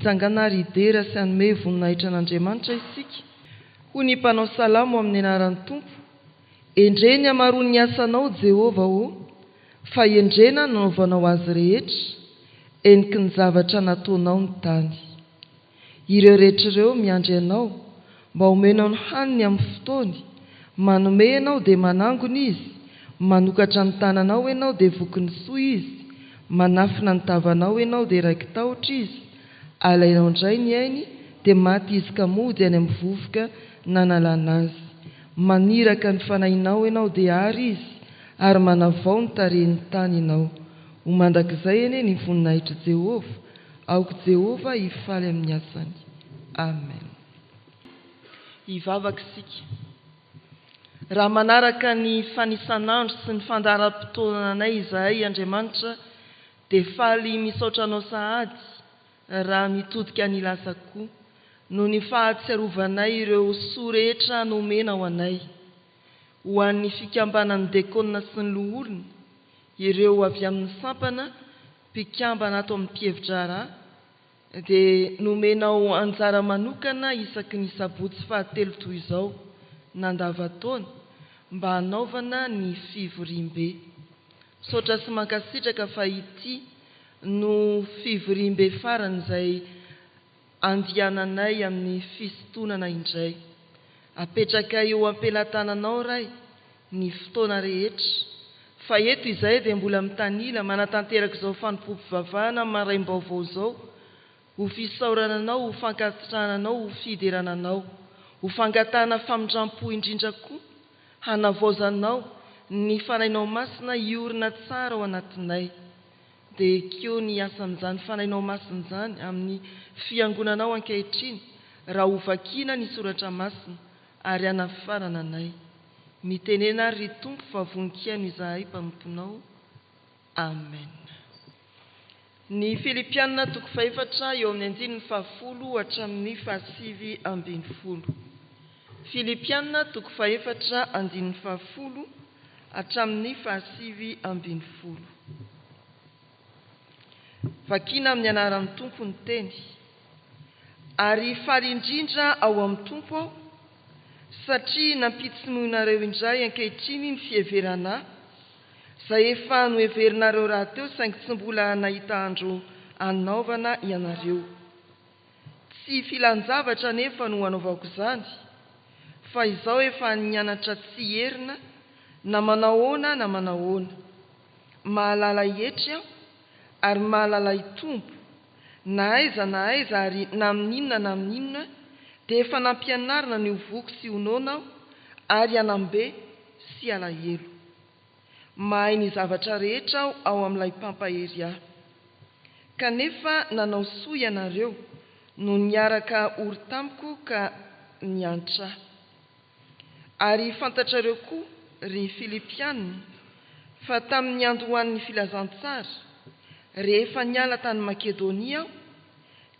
hitsangana ridera sy hanome voninahitra an'Andriamanitra isika. Hoy ny mpanao salamo amin'ny anaran'ny Tompo: endreny hamaroany ny asanao Jehova fa endrena nanaovanao azy rehetra, eniky ny zavatra nataonao ny tany. Ireo rehetra ireo miandry anao mba homenao ny haniny amin'ny fotoany, manome ianao dia manangona izy, manokatra ny tananao ianao dia voky ny soa izy, manafina ny tavanao ianao dia raiky tahotra izy, alainao indray ny ainy dia maty izy ka mody any amin'ny vovoka nanalana azy. Maniraka ny fanahinao ianao dia ary izy, ary manavao ny tarehin'ny tany ianao. Ho mandrakizay anie ny voninahitra Jehova, aoko Jehova hifaly amin'ny asany. Amen. Hivavaka isika. Raha manaraka ny fanisan'andro sy ny fandaharam-potoananay izahay Andriamanitra, dia faly misaotra anao sahady raha mitodika ny lasa koa, no ny fahatsiarovanay ireo soa rehetra nomena ho anay, ho an'ny fikambanan'ny dekona sy ny loholona, ireo avy amin'ny sampana mpikambana ato amin'ny mpievitra rà, dia nomenao anjara manokana isaky ny sabotsy fahatelo toy izao nandavataona, mba hanaovana ny fivoriam-be. Saotra sy mankasitraka fa ity no fivoriam-be farany izay andiananay amin'ny fisintonana indray. Apetraka eo ampelantananao ray ny fotoana rehetra, fa eto izay dia mbola mitanila manatanteraka izao fanompoam-pivavahana maraim-baovao izao, ho fisaorananao, ho fankasitrahananao, ho fiderananao, ho fangatana famindram-po indrindra koa, hanavaozanao ny fanahinao masina iorina tsara ao anatinay. Dia keo ny asan'izany fanahinao masina izany amin'ny fiangonanao ankehitriny, raha ho vakiana ny soratra masina ary hanafarana anay. Mitenena ry Tompo fa voninkaino izahay mpanomponao. Amen. Ny Filipianina 4 eo amin'ny 10 hatramin'ny 9. Filipianina 4 10 hatramin'ny 9. Vakiana amin'ny anaran'ny Tompo ny teny. Ary faly indrindra ao amin'ny Tompo aho, satria nampitsimoinareo indray ankehitriny ny fieverana, izay efa noheverinareo rahateo saingy tsy mbola nahita andro hanaovana ianareo. Tsy filan-javatra nefa no hanaovako izany, fa izao efa nianatra tsy herina, na manahoana na manahoana. Mahalala hetra aho, ary mahalala hitombo, na aiza ary na amin'inona dia efa nampianarina ny hovoky sy honoana aho, ary hanambe sy alahelo. Mahay ny zavatra rehetra aho ao amin'ilay mpampahery ahy. Kanefa nanao soa ianareo no niaraka ory tamiko ka niantra. Ary fantatrareo koa ry Filipianina fa tamin'ny andro ho an'ny filazantsara, rehefa niala tany Makedonia aho,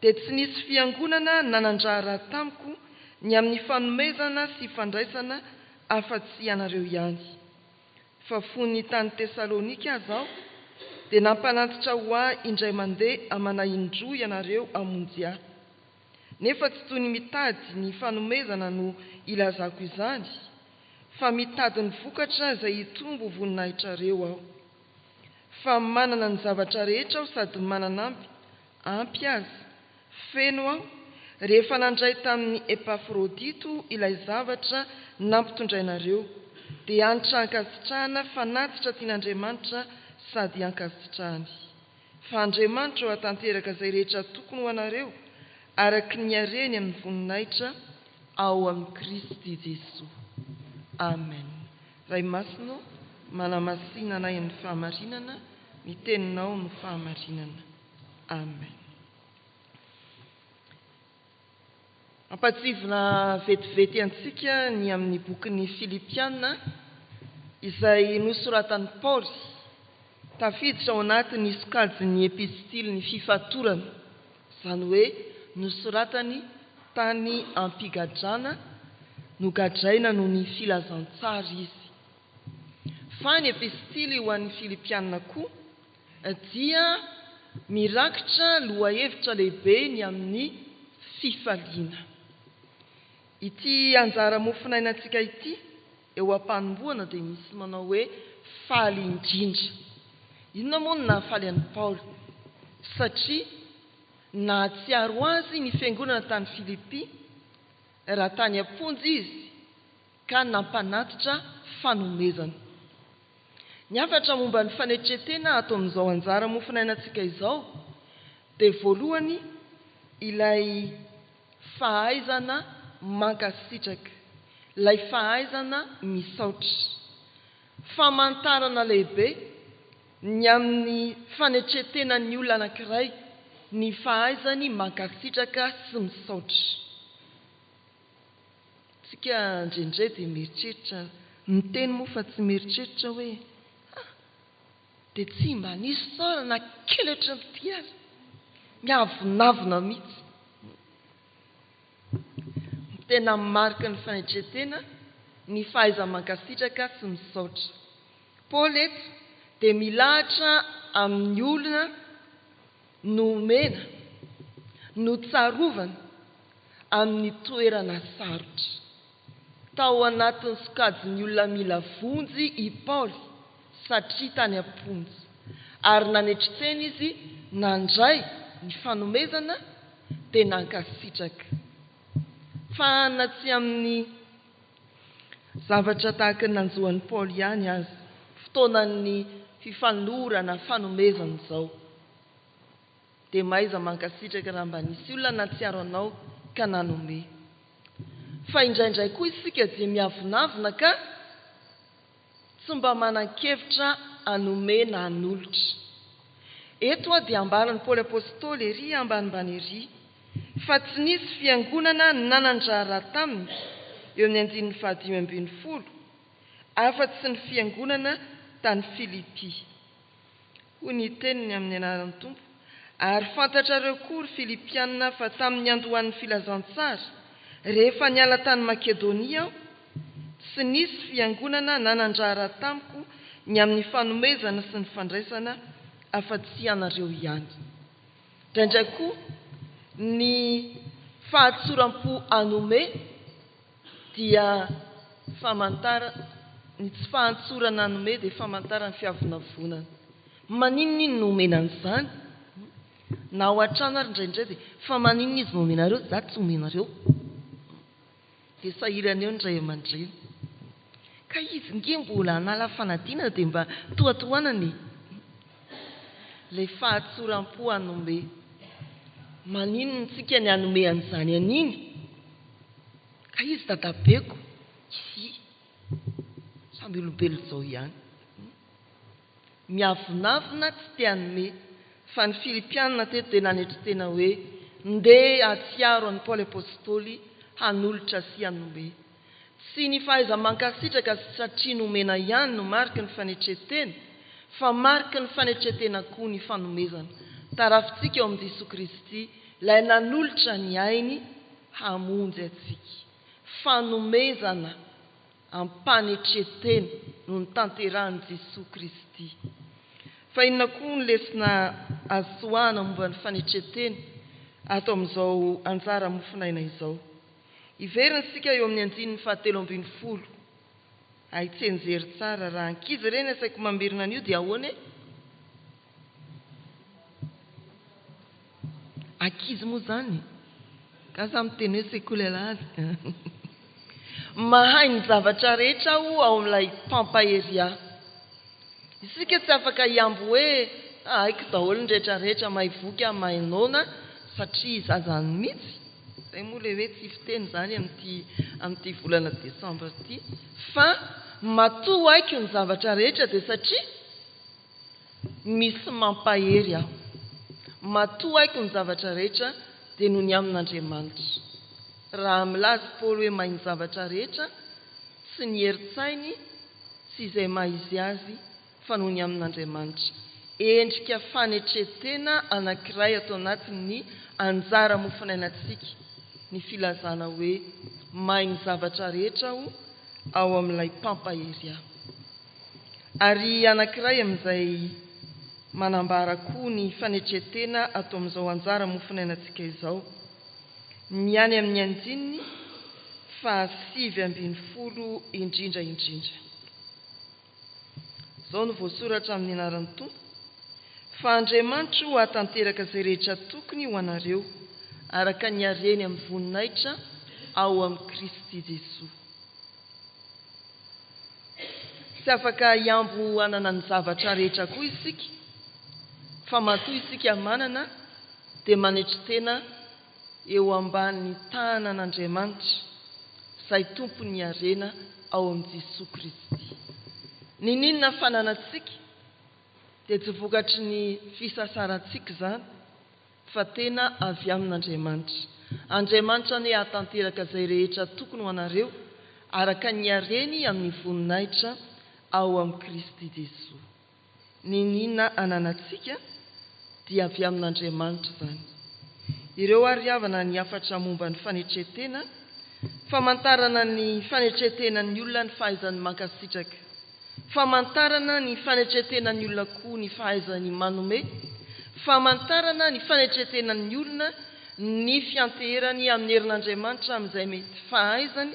dia tsy nisy fiangonana nanandraha tamiko ny amin'ny fanomezana sy fandraisana afa-tsy ianareo ihany. Fa fony tany Tesalonika aho dia nampanantitra ho ahy indray mandeha amana-indroa ianareo hamonjy ahy. Nefa tsy toy ny mitady ny fanomezana no ilazako izany, fa mitady ny vokatra izay hitombo voninahitrareo aho. Fa manana ny zavatra rehetra aho sady manana ampy azy, feno aho, rehefa nandray tamin'ny Epafrodito ilay zavatra nampitondrainareo, dia hanitra hankasitrahana fanatitra tian'Andriamanitra sady hankasitrahany. Fa Andriamanitra ho hatanteraka izay rehetra tokony ho anareo, araka ny hareny amin'ny voninahitra ao amin'ny Kristy Jesoa. Amen. Ray masino, manamasinana anay amin'ny fahamarinana, ny teninao no fahamarinana. Amen. Ampatsivina vetivety antsika ny amin'ny bokin'ny Filipianina, izay nosoratan'i Paoly tafiditra ao anatin'ny sokajin'ny epistily ny fifatorana, izany hoe nosoratany tany ampigadrana, nogadraina noho ny filazantsara izy. Fa ny epistily ho an'ny Filipianina koa dia mirakitra lohahevitra lehibe ny amin'ny fifaliana. Ity anjara mofinainantsika ity eo am-panomboana dia misy manao hoe faly indrindra. Inona moa no nahafaly an'i Paoly? Satria nahatsiaro azy ny fiangonana tany Filipy raha tany am-ponjy izy ka nampanatitra fanomezana. Ny hafatra momba ny fanetretena ato amin'izao anjara mofinainantsika izao dia voalohany ilay fahaizana mankasitraka, ilay fahaizana misaotra. Famantarana lehibe ny amin'ny fanetretenan'ny olona anankiray ny fahaizany mankasitraka sy misaotra. Tsika indrindray dia mieritreritra miteny moa fa tsy mieritreritra hoe dia tsy mba nisy tsara na kely hatramin'ity ary, miavonavona mihitsy. Tena marika ny fanetretena ny fahaiza mankasitraka sy misaotra. Paoly eto dia milahatra amin'ny olona nomena, no tsarovana amin'ny toerana sarotra. Tao anatin'ny sokajin'ny olona mila vonjy i Paoly satria tany am-ponjy, ary nanetriteny izy nandray ny fanomezana dia nankasitraka. Fa na tsy amin'ny zavatra tahaka ny nanjohan'i Paoly ihany azy, fotoanan'ny fifanorana fanomezana izao dia maiza mankasitraka raha mba nisy olona natsiaro anao ka nanome. Fa indraindray koa isika dia miavonavona ka tsy mba manan-kevitra hanome na hanolotra. Eto dia ambaran'i Paoly apôstôly ery ambanimbany ery fa tsy nisy fiangonana nanandrara taminy eo amin'ny 5:20 afa-tsy ny fiangonana tany Filipy. Hoy ny teniny amin'ny anaran'ny Tompo: ary fantatrareo koa ry Filipianina fa tamin'ny andohan'ny filazantsara rehefa niala tany Makedonia aho, tsy nisy fiangonana nanandrara tamiko ny amin'ny fanomezana sy ny fandraisana afa-tsy anareo ihany. Indraindray koa ny fahatsoram-po hanome dia ny tsy fahatsorana hanome dia famantarana fiavonavonana. Maninona izy nomena an'izany? Na ao an-trano ary indraindray dia fa maninona izy nomenareo? Za tsy omenareo. Dia sahirana eo ny ray aman-dreny. Ka izy nge mbola hanala fanadinana dia mba toatoanany. Ilay fahatsoram-po hanome. Maninona tsika ny hanome an'izany aniny? Ka izy dadabeko, samby olombelo izao ihany. Miavonavona tsy te hanome. Fa ny Filipianina teto dia nanetritena hoe ndeha hatsiaro an'i Paoly apôstôly hanolotra sy hanome. Tsy ny fahaiza mankasitraka satria nomena ihany no mariky ny fanetretena, fa mariky ny fanetretena koa ny fanomezana. Tarafintsika eo amin'i Jesosy Kristy ilay nanolotra ny ainy hamonjy atsika. Fanomezana ampanetretena no nitanterahan'i Jesosy Kristy. Fa inona koa ny lesona azoana momba ny fanetretena ato amin'izao anjara mofinaina izao? Iverina sika eo amin'ny 5:20. Aitsenjery tsara raha ankizy ireny asaiko mamerina an'io dia ahoana e? Ankizy moa zany ka za miteny hoe sekoly mahay ny zavatra rehetra aho ao amin'ilay pampaheria. Isika tsy afaka hiambo hoe haiko daholo ny rehetrarehetra, mahay voky aho, mahay noana, satria zazany mihitsy. Izay moa ilay hoe tsy fiteny izany amin'ity volana Desambra ity. Fa matoa haiko ny zavatra rehetra dia satria misy mampahery aho. Matoa haiko ny zavatra rehetra dia noho ny amin'Andriamanitra. Raha milaza Paoly hoe mahay ny zavatra rehetra, tsy ny herin-tsainy, tsy izay maha izy azy, fa noho ny amin'Andriamanitra. Endrika fanetretena anankiray atao anatin'ny anjara mofinainantsika, ny filazana hoe mahay ny zavatra rehetra aho ao amin'ilay pampahery aho. Ary anankiray amin'izay manambara koa ny fanetretena atao amin'izao anjara mofinainantsika izao. Miany amin'ny andininy fa 7:20 indrindra. Izao no voasoratra amin'ny anaran'ny Tompo. Fa Andriamanitra ho hatanteraka izay rehetra tokony ho anareo araka ny hareny amin'ny voninahitra ao amin'ny Kristy Jesosy. Tsy afaka hiambo anana ny zavatra rehetra koa isika, fa matoa isika manana dia manetritena eo ambanin'ny tanan'Andriamanitra izay tompony harena ao amin'ny Jesosy Kristy. Ninona fananantsika dia tsy vokatry ny fisasarantsika izany, fa tena avy amin'Andriamanitra. Andriamanitra ny hatanteraka izay rehetra tokony ho anareo araka ny hareny amin'ny voninahitra ao amin'ny Kristy Jesosy. Ninona ananantsika dia avy amin'Andriamanitra izany. Ireo ary havana ny hafatra momba ny fanetretena, famantarana ny fanetretena ny olona ny fahaizany mankasitraka, famantarana ny fanetretena ny olona koa ny fahaizany manome, famantarana ny fanetretena ny olona ny fianteherany amin'ny herin'Andriamanitra amin'izay mety fahaizany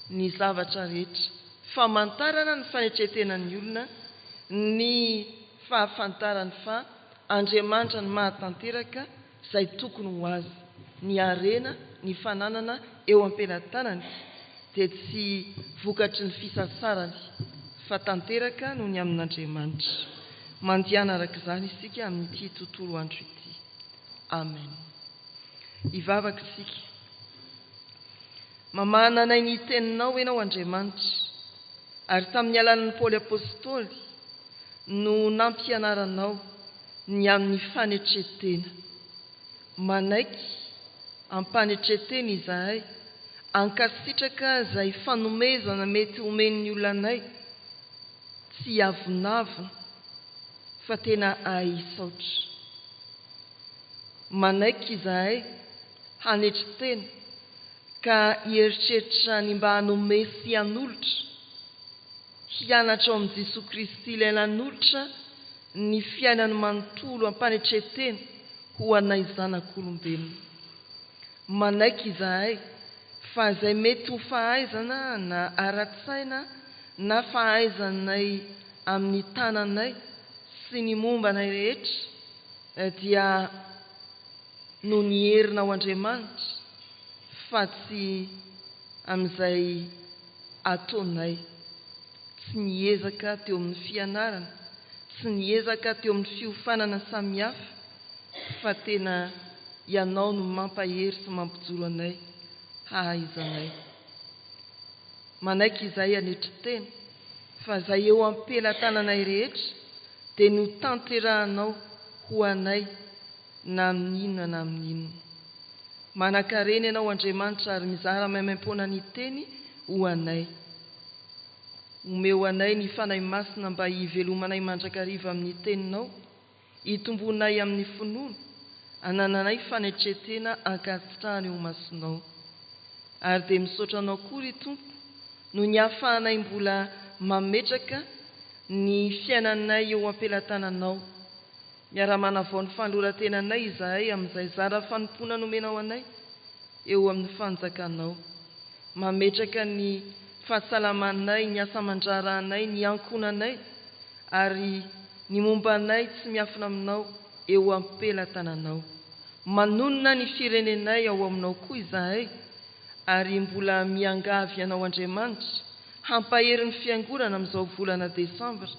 ny zavatra rehetra, famantarana ny fanetretena ny olona ny fahafantarany fa Andriamanitra ny mahatanteraka izay tokony ho azy, ny harena, ny fananana eo am-pelantanany dia tsy vokatry ny fisasarany, fa tanteraka noho ny amin'Andriamanitra. Mandiana araka izany isika amin'ity tontolo andro ity. Amen. Hivavaka isika. Mamahana anay ny teninao ianao Andriamanitra, ary tamin'ny alalan'ny Paoly apôstôly no nampianaranao ny amin'ny fanetretena. Manaiky ampanetretena izahay, ankasitraka izay fanomezana mety homen'ny olonanay, tsy avonavona fa tena ahisaotra. Manaiky izahay hanetretena ka hieritreritra ny mba hanome sy hanolotra, hianatra ao amin'i Jesosy Kristy ilay nanolotra ny fiainany manontolo ampanetretena ho anay zanak'olombelona. Manaiky izahay fa izay mety ho fahaizana na ara-tsaina na fahaizanay amin'ny tananay sy ny mombanay rehetra dia no ny herina ao Andriamanitra, fa tsy amin'izay ataonay, tsy niezaka teo amin'ny fianarana, tsy niezaka teo amin'ny fiofanana samihafa, fa tena ianao no mampahery sy mampijoro anay hahaizanay. Manaiky izay hanetretena fa izay eo am-pelantananay rehetra dia no tanterahanao ho anay na amin'inona na amin'inona. Manan-karena ianao Andriamanitra ary mizara maimaim-poana ny teny ho anay. Omeo anay ny fanahy masina mba hivelomanay mandrakariva amin'ny teninao, hitombonay amin'ny finoana, anananay fanetretena ankasitrahany ho masonao. Ary dia misaotra anao kory Tompo no ny hafahanay mbola mametraka ny fiainanay eo am-pelantananao. Miara-manavao ny fanorantenanay izahay amin'izay zara fanompona nomenao anay eo amin'ny fanjakanao. Mametraka ny fahasalamanay, ny asa aman-draranay, ny ankonanay ary ny mombanay tsy miafina aminao eo am-pelantananao. Manonona ny firenenay ao aminao koa izahay ary mbola miangavy anao Andriamanitra hampahery ny fiangonana amin'izao volana Desambra.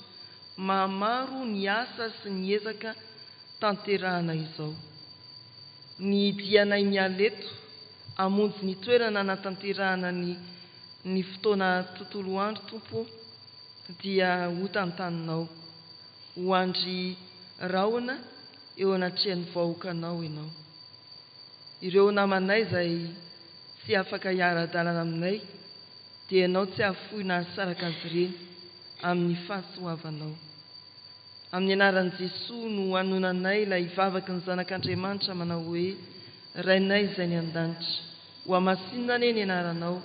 Mahamaro ny asa sy ny ezaka tanterahana izao. Ny dianay mialeto hamonjy ny toerana natanterahana ny fotoana tontolo andro Tompo dia ho tantaninao, ho andry rahona eo anatrehan'ny vahoakanao ianao. Ireo namanay izay tsy afaka hiara-dalana aminay dia ianao tsy ahafoy na hasaraka azy ireny amin'ny fahasoavanao. Amin'ny anaran'i Jesosy no hanonanay ilay hivavaka ny zanak'Andriamanitra manao hoe: Rainay izay ny an-danitra, ho hamasinina anie ny anaranao,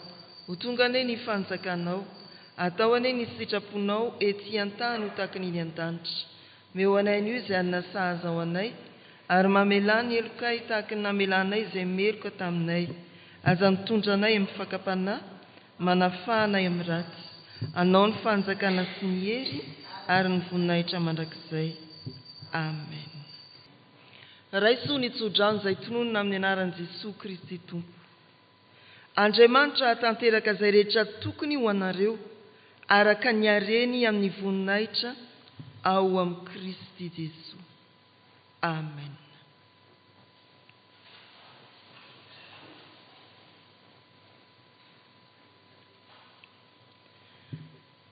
ho tonga anie ny fanjakanao, atao anie ny sitraponao ety an-tany ho tahaka ny an-danitra. meo anay io izay anina sahaza ao anay ary mamelany elokay tahaka ny namelanay izay meloka taminay aza mitondra anay amin'ny fakapanahy manafahanay amin'ny ratsy anao ny fanjakana sy ny hery ary ny voninahitra mandrakizay amen. Raisoa ny tsodrano izay tononona amin'ny anaran'i Jesosy Kristy Tompo. Andriamanitra tanteraka izay rehetra tokony ho anareo araka ny hareny amin'ny voninahitra ao amin'ny Kristy Jesosy. Amen.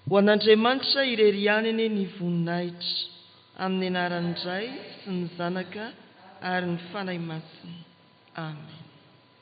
Ho an'Andriamanitra irery ihany ny voninahitra amin'ny anaran'ny Ray sy ny Zanaka ary ny fanahy masina. Amen.